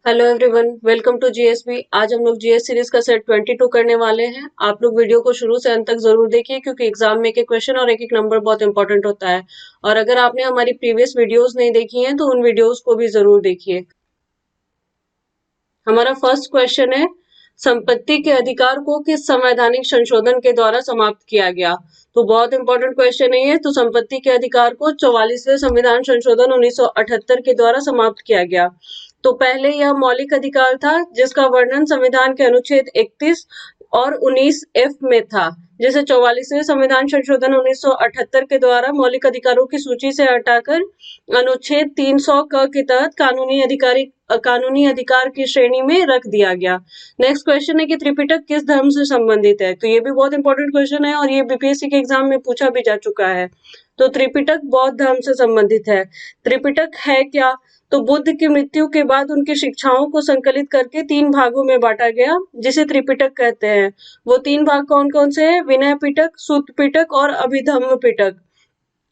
Hello everyone, welcome to GSB. आज हम लोग जीएस सीरीज का सेट 22 करने वाले हैं। आप लोग वीडियो को शुरू से अंत तक जरूर देखिए क्योंकि एग्जाम में एक एक क्वेश्चन और एक एक नंबर बहुत इंपॉर्टेंट होता है। और अगर आपने हमारी प्रीवियस वीडियोस नहीं देखी हैं तो उन वीडियोस को भी जरूर देखिए। हमारा फर्स्ट क्वेश्चन है, संपत्ति के अधिकार को किस संवैधानिक संशोधन के द्वारा समाप्त किया गया? तो बहुत इंपॉर्टेंट क्वेश्चन है ये। तो संपत्ति के अधिकार को 44वें संविधान संशोधन 1978 के द्वारा समाप्त किया गया। तो पहले यह मौलिक अधिकार था जिसका वर्णन संविधान के अनुच्छेद 31 और 19F में था, जिसे 44वें संविधान संशोधन 1978 के द्वारा मौलिक अधिकारों की सूची से हटाकर अनुच्छेद 300 क के तहत कानूनी अधिकार की श्रेणी में रख दिया गया। नेक्स्ट क्वेश्चन है कि त्रिपिटक किस धर्म से संबंधित है? तो ये भी बहुत इंपॉर्टेंट क्वेश्चन है और ये बीपीएससी के एग्जाम में पूछा भी जा चुका है। तो त्रिपिटक बौद्ध धर्म से संबंधित है। त्रिपिटक है क्या? तो बुद्ध की मृत्यु के बाद उनकी शिक्षाओं को संकलित करके 3 भागों में बांटा गया, जिसे त्रिपिटक कहते हैं। वो 3 भाग कौन कौन से हैं? विनय पिटक, सूत पिटक और अभिधम्म पिटक।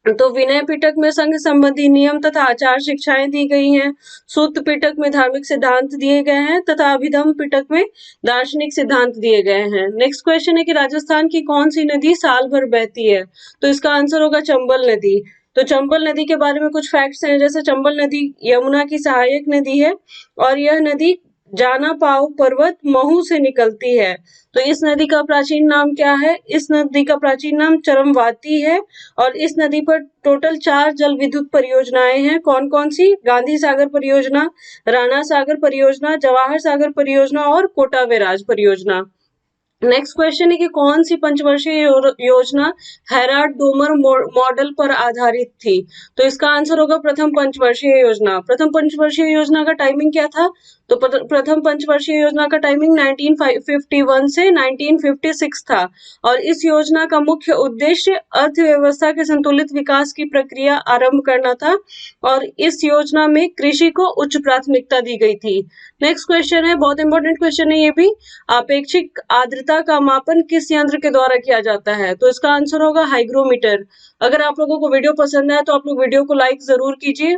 तो विनय पिटक में संघ संबंधी नियम तथा आचार शिक्षाएं दी गई हैं। सूत पिटक में धार्मिक सिद्धांत दिए गए हैं तथा अभिधम्म पिटक में दार्शनिक सिद्धांत दिए गए हैं। नेक्स्ट क्वेश्चन है कि राजस्थान की कौन सी नदी साल भर बहती है? तो इसका आंसर होगा चंबल नदी। तो चंबल नदी के बारे में कुछ फैक्ट्स हैं, जैसे चंबल नदी यमुना की सहायक नदी है और यह नदी जाना पाव पर्वत महू से निकलती है। तो इस नदी का प्राचीन नाम क्या है? इस नदी का प्राचीन नाम चरमवाती है और इस नदी पर टोटल 4 जल विद्युत परियोजनाएं हैं। कौन कौन सी? गांधी सागर परियोजना, राणा सागर परियोजना, जवाहर सागर परियोजना और कोटा बैराज परियोजना। नेक्स्ट क्वेश्चन है कि कौन सी पंचवर्षीय योजना हेराल्ड डोमर मॉडल पर आधारित थी? तो इसका आंसर होगा प्रथम पंचवर्षीय योजना। प्रथम पंचवर्षीय योजना का टाइमिंग क्या था? तो प्रथम पंचवर्षीय योजना का टाइमिंग 1951 से 1956 था और इस योजना का मुख्य उद्देश्य अर्थव्यवस्था के संतुलित विकास की प्रक्रिया आरंभ करना था और इस योजना में कृषि को उच्च प्राथमिकता दी गई थी। नेक्स्ट क्वेश्चन है, बहुत इंपॉर्टेंट क्वेश्चन है ये भी। आपेक्षिक आर्द्रता का मापन किस यंत्र के द्वारा किया जाता है? तो इसका आंसर होगा हाइग्रोमीटर। अगर आप लोगों को वीडियो पसंद है तो आप लोग वीडियो को लाइक जरूर कीजिए।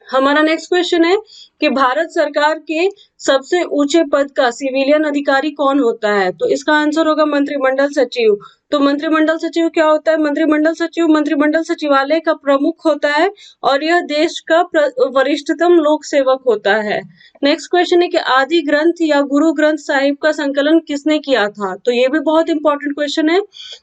हमारा नेक्स्ट क्वेश्चन है कि भारत सरकार के सबसे ऊंचे पद का सिविलियन अधिकारी कौन होता है? तो इसका आंसर होगा मंत्रिमंडल सचिव। तो मंत्रिमंडल सचिव क्या होता है? मंत्रिमंडल सचिव मंत्रिमंडल सचिवालय का प्रमुख होता है और यह देश का वरिष्ठतम लोक सेवक होता है। नेक्स्ट क्वेश्चन है कि आदि ग्रंथ या गुरु ग्रंथ साहिब का संकलन किसने किया था? तो ये भी बहुत इंपॉर्टेंट क्वेश्चन है।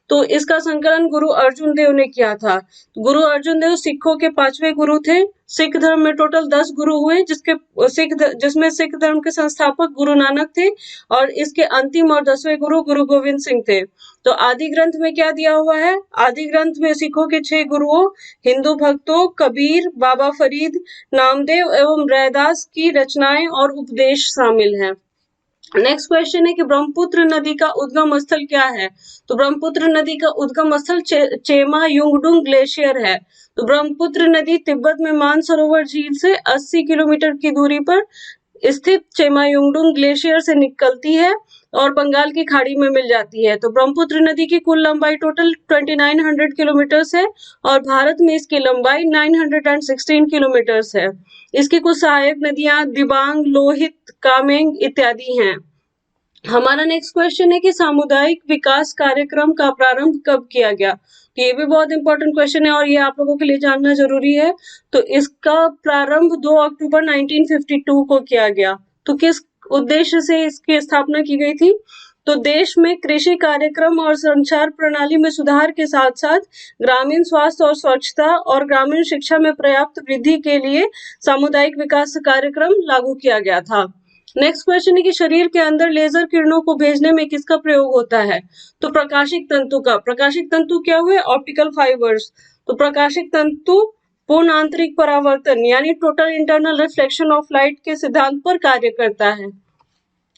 तो इसका संकलन गुरु अर्जुन देव ने किया था। गुरु अर्जुन देव सिखों के 5वें गुरु थे। सिख धर्म में टोटल 10 गुरु हुए, जिसमें सिख धर्म के संस्थापक गुरु नानक थे और इसके अंतिम और 10वें गुरु गुरु गोविंद सिंह थे। तो आदि ग्रंथ में क्या दिया हुआ है? आदि ग्रंथ में सिखों के 6 गुरुओं हिंदू भक्तों कबीर, बाबा फरीद, नामदेव एवं रैदास की रचनाएं और उपदेश शामिल हैं। नेक्स्ट क्वेश्चन है कि ब्रह्मपुत्र नदी का उद्गम स्थल क्या है? तो ब्रह्मपुत्र नदी का उद्गम स्थल चेमा युंगडुंग ग्लेशियर है। तो ब्रह्मपुत्र नदी तिब्बत में मानसरोवर झील से 80 किलोमीटर की दूरी पर स्थित चेमायुंगडुंग ग्लेशियर से निकलती है और बंगाल की खाड़ी में मिल जाती है। तो ब्रह्मपुत्र नदी की कुल लंबाई टोटल 2900 किलोमीटर है और भारत में इसकी लंबाई 916 किलोमीटर है। इसकी कुछ सहायक नदियां दिबांग, लोहित, कामेंग इत्यादि हैं। हमारा नेक्स्ट क्वेश्चन है कि सामुदायिक विकास कार्यक्रम का प्रारंभ कब किया गया? तो ये भी बहुत इंपॉर्टेंट क्वेश्चन है और ये आप लोगों के लिए जानना जरूरी है। तो इसका प्रारंभ 2 अक्टूबर 1952 को किया गया। तो किस उद्देश्य से इसकी स्थापना की गई थी? तो देश में कृषि कार्यक्रम और संचार प्रणाली में सुधार के साथ साथ ग्रामीण स्वास्थ्य और स्वच्छता और ग्रामीण शिक्षा में पर्याप्त वृद्धि के लिए सामुदायिक विकास कार्यक्रम लागू किया गया था। नेक्स्ट क्वेश्चन है कि शरीर के अंदर लेजर किरणों को भेजने में किसका प्रयोग होता है? तो प्रकाशिक तंतु का। प्रकाशिक तंतु क्या हुए? Optical fibres. तो प्रकाशिक तंतु पूर्ण आंतरिक परावर्तन यानी total internal reflection of light के सिद्धांत पर कार्य करता है।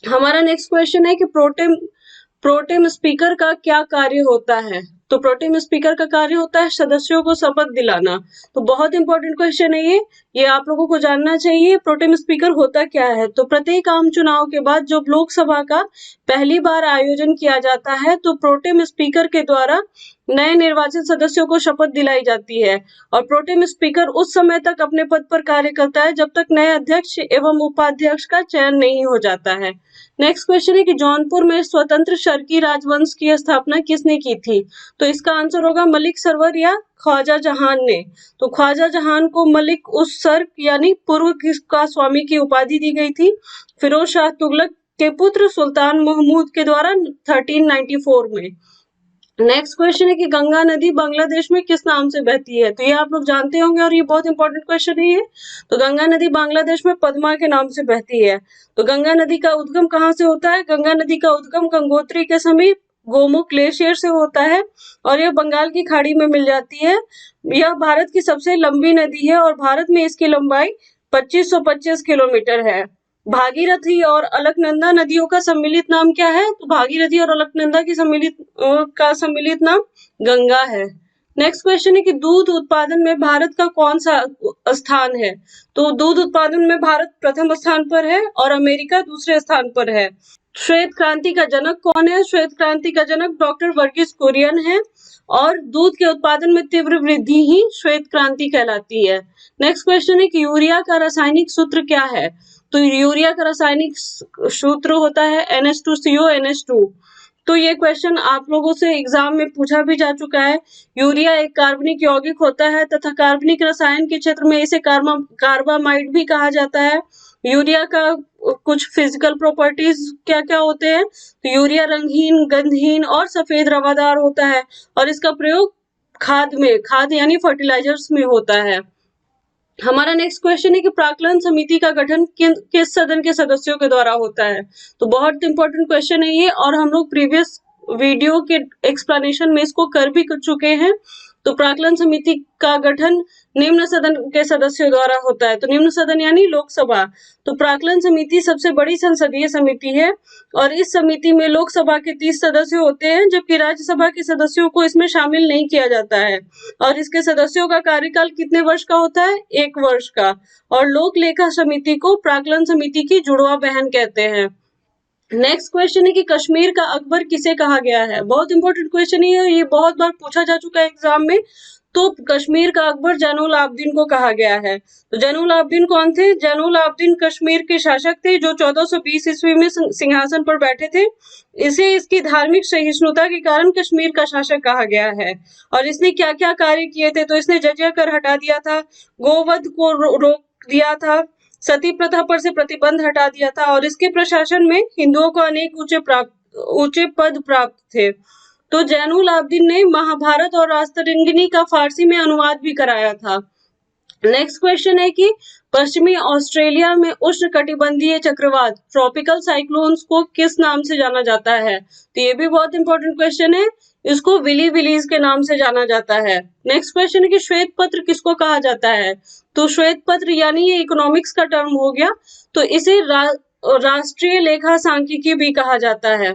हमारा नेक्स्ट क्वेश्चन है कि प्रोटेम स्पीकर का क्या कार्य होता है? तो प्रोटेम स्पीकर का कार्य होता है सदस्यों को शपथ दिलाना। तो बहुत इंपॉर्टेंट क्वेश्चन है ये आप लोगों को जानना चाहिए। प्रोटेम स्पीकर होता क्या है? तो प्रत्येक आम चुनाव के बाद जब लोकसभा का पहली बार आयोजन किया जाता है तो प्रोटेम स्पीकर के द्वारा नए निर्वाचित सदस्यों को शपथ दिलाई जाती है और प्रोटेम स्पीकर उस समय तक अपने पद पर कार्य करता है जब तक नए अध्यक्ष एवं उपाध्यक्ष का चयन नहीं हो जाता है। नेक्स्ट क्वेश्चन है कि जौनपुर में स्वतंत्र शर्की राजवंश की स्थापना किसने की थी? तो इसका आंसर होगा मलिक सरवर या ख्वाजा जहान ने। तो ख्वाजा जहान को मलिक उस सर्क यानी पूर्व का स्वामी की उपाधि दी गई थी फिरोज शाह तुगलक के पुत्र सुल्तान महमूद के द्वारा 1394 में। नेक्स्ट क्वेश्चन है कि गंगा नदी बांग्लादेश में किस नाम से बहती है? तो ये आप लोग जानते होंगे और ये बहुत इंपॉर्टेंट क्वेश्चन है ये। तो गंगा नदी बांग्लादेश में पद्मा के नाम से बहती है। तो गंगा नदी का उद्गम कहाँ से होता है? गंगा नदी का उद्गम गंगोत्री के समीप गोमुख ग्लेशियर से होता है और यह बंगाल की खाड़ी में मिल जाती है। यह भारत की सबसे लंबी नदी है और भारत में इसकी लंबाई 2525 किलोमीटर है। भागीरथी और अलकनंदा नदियों का सम्मिलित नाम क्या है? तो भागीरथी और अलकनंदा की सम्मिलित नाम गंगा है। नेक्स्ट क्वेश्चन है कि दूध उत्पादन में भारत का कौन सा स्थान है? तो दूध उत्पादन में भारत प्रथम स्थान पर है और अमेरिका दूसरे स्थान पर है। श्वेत क्रांति का जनक कौन है? श्वेत क्रांति का जनक डॉक्टर वर्गीस कुरियन है और दूध के उत्पादन में तीव्र वृद्धि ही श्वेत क्रांति कहलाती है। नेक्स्ट क्वेश्चन है कि यूरिया का रासायनिक सूत्र क्या है? तो यूरिया का रासायनिक सूत्र होता है NH2CO NH2। तो ये क्वेश्चन आप लोगों से एग्जाम में पूछा भी जा चुका है। यूरिया एक कार्बनिक यौगिक होता है तथा कार्बनिक रसायन के क्षेत्र में इसे कार्बामाइड भी कहा जाता है। यूरिया का कुछ फिजिकल प्रॉपर्टीज क्या क्या होते हैं? तो यूरिया रंगहीन, गंधहीन और सफेद रवादार होता है और इसका प्रयोग खाद यानी फर्टिलाइजर्स में होता है। हमारा नेक्स्ट क्वेश्चन है कि प्राक्कलन समिति का गठन किस सदन के सदस्यों के द्वारा होता है? तो बहुत इंपॉर्टेंट क्वेश्चन है ये और हम लोग प्रीवियस वीडियो के एक्सप्लेनेशन में इसको कर भी चुके हैं। तो प्राक्कलन समिति का गठन निम्न सदन के सदस्यों द्वारा होता है। तो निम्न सदन यानी लोकसभा। तो प्राक्कलन समिति सबसे बड़ी संसदीय समिति है और इस समिति में लोकसभा के 30 सदस्य होते हैं जबकि राज्यसभा के सदस्यों को इसमें शामिल नहीं किया जाता है और इसके सदस्यों का कार्यकाल कितने वर्ष का होता है? 1 वर्ष का। और लोक लेखा समिति को प्राक्कलन समिति की जुड़वा बहन कहते हैं। नेक्स्ट क्वेश्चन है कि कश्मीर का अकबर किसे कहा गया है? बहुत इंपॉर्टेंट क्वेश्चन है ये बहुत बार पूछा जा चुका है एग्जाम में। तो कश्मीर का अकबर जैनुल आबदीन को कहा गया है। तो जैनुल आबदीन कौन थे? जैनुल आबदीन कश्मीर के शासक थे जो 1420 ईस्वी में सिंहासन पर बैठे थे। इसे इसकी धार्मिक सहिष्णुता के कारण कश्मीर का शासक कहा गया है। और इसने क्या क्या कार्य किए थे? तो इसने जजिया कर हटा दिया था, गोवध को रोक दिया था, सती प्रथा पर से प्रतिबंध हटा दिया था और इसके प्रशासन में हिंदुओं को अनेक ऊंचे पद प्राप्त थे। तो जैनुल आबदीन ने महाभारत और रास्तरंगिनी का फारसी में अनुवाद भी कराया था। नेक्स्ट क्वेश्चन है कि पश्चिमी ऑस्ट्रेलिया में उष्णकटिबंधीय चक्रवात ट्रॉपिकल साइक्लोन्स को किस नाम से जाना जाता है? तो ये भी बहुत इंपॉर्टेंट क्वेश्चन है। इसको विली विलीज के नाम से जाना जाता है। नेक्स्ट क्वेश्चन है कि श्वेत पत्र किसको कहा जाता है? तो श्वेत पत्र यानी ये इकोनॉमिक्स का टर्म हो गया। तो इसे राष्ट्रीय लेखा सांख्यिकी भी कहा जाता है।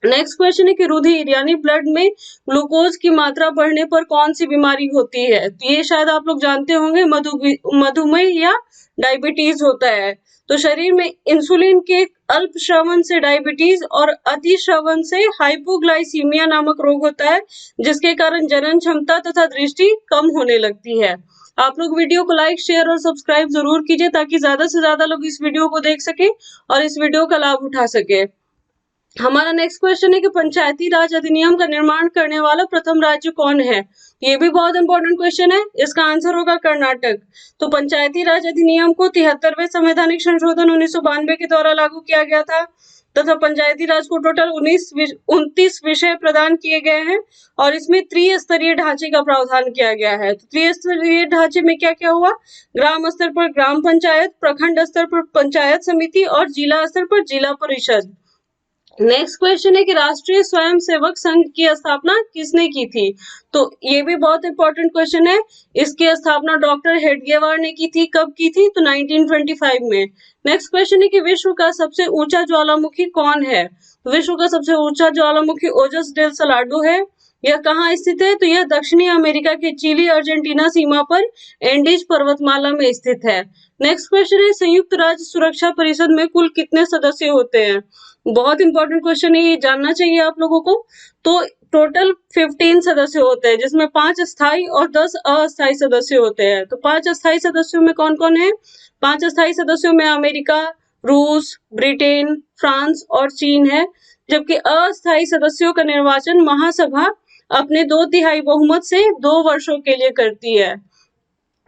नेक्स्ट क्वेश्चन है कि रुधिर यानी ब्लड में ग्लूकोज की मात्रा बढ़ने पर कौन सी बीमारी होती है? तो ये शायद आप लोग जानते होंगे, मधुमेह या डायबिटीज होता है। तो शरीर में इंसुलिन के अल्प श्रवण से डायबिटीज और अति श्रवण से हाइपोग्लाइसीमिया नामक रोग होता है जिसके कारण जनन क्षमता तथा दृष्टि कम होने लगती है। आप लोग वीडियो को लाइक, शेयर और सब्सक्राइब जरूर कीजिए ताकि ज्यादा से ज्यादा लोग इस वीडियो को देख सके और इस वीडियो का लाभ उठा सके। हमारा नेक्स्ट क्वेश्चन है कि पंचायती राज अधिनियम का निर्माण करने वाला प्रथम राज्य कौन है? ये भी बहुत इंपॉर्टेंट क्वेश्चन है। इसका आंसर होगा कर्नाटक। तो पंचायती राज अधिनियम को 73वें संवैधानिक संशोधन 1992 के द्वारा लागू किया गया था तथा पंचायती राज को टोटल 29 विषय प्रदान किए गए हैं और इसमें त्रिस्तरीय ढांचे का प्रावधान किया गया है। तो त्रिस्तरीय ढांचे में क्या क्या हुआ? ग्राम स्तर पर ग्राम पंचायत, प्रखंड स्तर पर पंचायत समिति और जिला स्तर पर जिला परिषद। नेक्स्ट क्वेश्चन है कि राष्ट्रीय स्वयंसेवक संघ की स्थापना किसने की थी? तो ये भी बहुत इंपॉर्टेंट क्वेश्चन है। इसकी स्थापना डॉक्टर हेडगेवार ने की थी। कब की थी? तो 1925 में। नेक्स्ट क्वेश्चन है कि विश्व का सबसे ऊंचा ज्वालामुखी कौन है? तो विश्व का सबसे ऊंचा ज्वालामुखी ओजस डेल सलाडो है। यह कहाँ स्थित है? तो यह दक्षिणी अमेरिका के चिली अर्जेंटीना सीमा पर एंडीज पर्वतमाला में स्थित है। नेक्स्ट क्वेश्चन है संयुक्त राज्य सुरक्षा परिषद में कुल कितने सदस्य होते हैं? बहुत इंपॉर्टेंट क्वेश्चन है, ये जानना चाहिए आप लोगों को। तो टोटल 15 सदस्य होते हैं, जिसमें 5 स्थायी और 10 अस्थायी सदस्य होते हैं। तो 5 स्थायी सदस्यों में कौन कौन है? 5 स्थायी सदस्यों में अमेरिका, रूस, ब्रिटेन, फ्रांस और चीन है, जबकि अस्थायी सदस्यों का निर्वाचन महासभा अपने 2/3 बहुमत से 2 वर्षों के लिए करती है।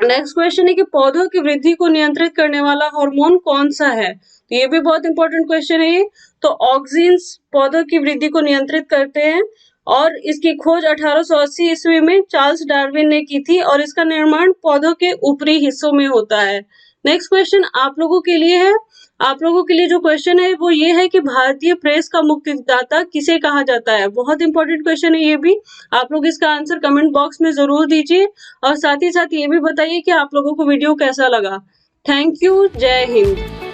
नेक्स्ट क्वेश्चन है कि पौधों की वृद्धि को नियंत्रित करने वाला हार्मोन कौन सा है? तो ये भी बहुत इंपॉर्टेंट क्वेश्चन है ये। तो ऑक्सिन्स पौधों की वृद्धि को नियंत्रित करते हैं और इसकी खोज 1880 ईस्वी में चार्ल्स डार्विन ने की थी और इसका निर्माण पौधों के ऊपरी हिस्सों में होता है। नेक्स्ट क्वेश्चन आप लोगों के लिए है। आप लोगों के लिए जो क्वेश्चन है वो ये है कि भारतीय प्रेस का मुक्तिदाता किसे कहा जाता है? बहुत इंपॉर्टेंट क्वेश्चन है ये भी। आप लोग इसका आंसर कमेंट बॉक्स में जरूर दीजिए और साथ ही साथ ये भी बताइए कि आप लोगों को वीडियो कैसा लगा। Thank you. जय हिंद।